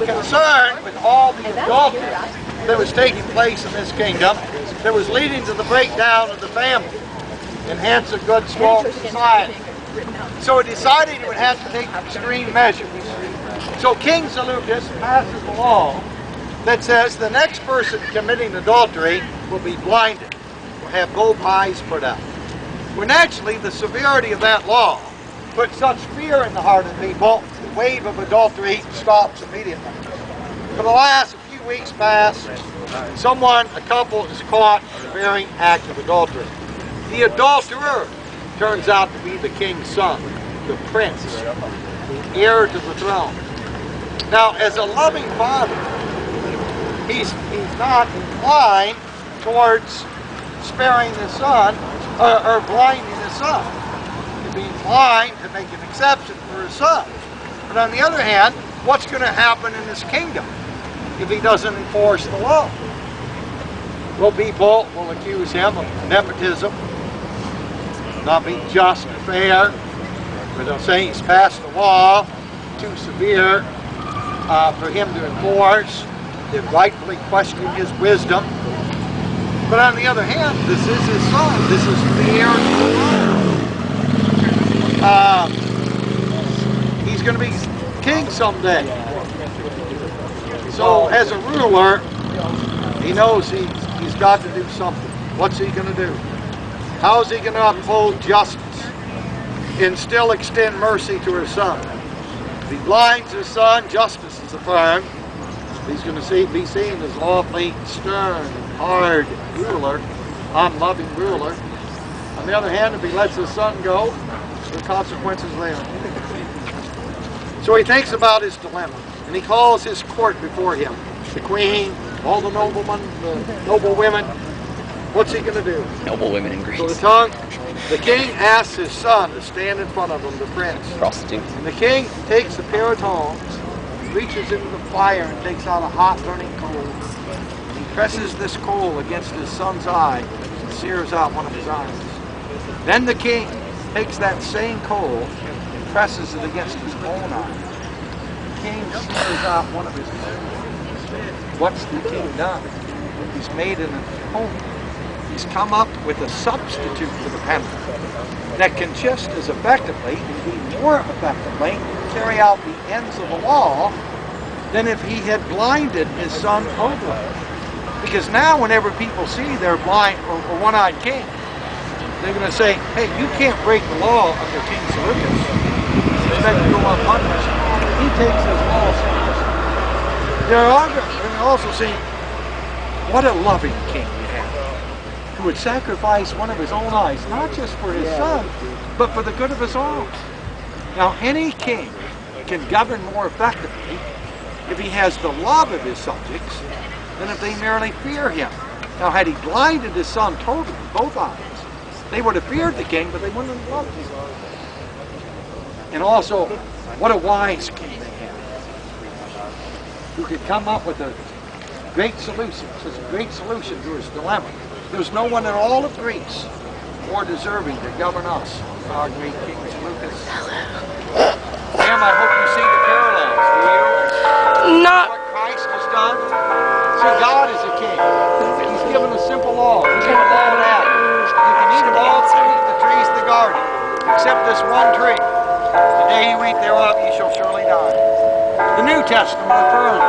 concerned with all the adultery that was taking place in this kingdom that was leading to the breakdown of the family and hence a good, strong society. So he decided he would have to take extreme measures. So King Seleucus passes a law that says the next person committing adultery will be blinded, will have both eyes put out. Well, naturally, the severity of that law put such fear in the heart of the people, the wave of adultery stops immediately. For the last few weeks past, a couple is caught in a very act of adultery. The adulterer turns out to be the king's son, the prince, the heir to the throne. Now, as a loving father, he's not inclined towards sparing his son or blinding his son. He'd be inclined to make an exception for his son. But on the other hand, what's going to happen in his kingdom if he doesn't enforce the law? Well, people will accuse him of nepotism, not being just and fair, but they'll say he's passed a law too severe for him to enforce. They rightfully question his wisdom. But on the other hand, this is his son. This is the heir to the throne. He's going to be king someday. So as a ruler, he knows he's got to do something. What's he going to do? How is he going to uphold justice and still extend mercy to his son? If he blinds his son, justice is affirmed. He's going to be seen as lawfully stern, hard ruler, unloving ruler. On the other hand, if he lets his son go, the consequences there. So he thinks about his dilemma, and he calls his court before him. The queen, all the noblemen, the noble women. What's he going to do? Noble women in Greece. So the king asks his son to stand in front of him, the prince. Prostitutes. And the king takes a pair of tongs, reaches into the fire and takes out a hot burning coal. He presses this coal against his son's eye and sears out one of his eyes. Then the king takes that same coal and presses it against his own eye. The king sears out one of his own eyes. What's the king done? He's made an atonement. He's come up with a substitute for the penalty that can just as effectively, indeed more effectively, carry out the ends of the law than if he had blinded his son totally. Because now whenever people see their blind or one-eyed king, they're going to say, hey, you can't break the law under King Seleucus. Expect to go unpunished. He takes his law seriously. They're also saying, what a loving king we have, who would sacrifice one of his own eyes, not just for his son, but for the good of his own. Now, any king can govern more effectively if he has the love of his subjects than if they merely fear him. Now, had he blinded his son totally, both eyes, they would have feared the king, but they wouldn't have loved him. And also, what a wise king they had, who could come up with a great solution, such a great solution to his dilemma. There's no one in all of Greece more deserving to govern us than our great King Seleucus. Ma'am, I hope you see the parallels, do you? Not. What Christ has done? See, God is a king. He's given a simple law. He's given law of Adam. You can eat of all the trees of the garden, except this one tree. The day you eat thereof, you shall surely die. The New Testament affirms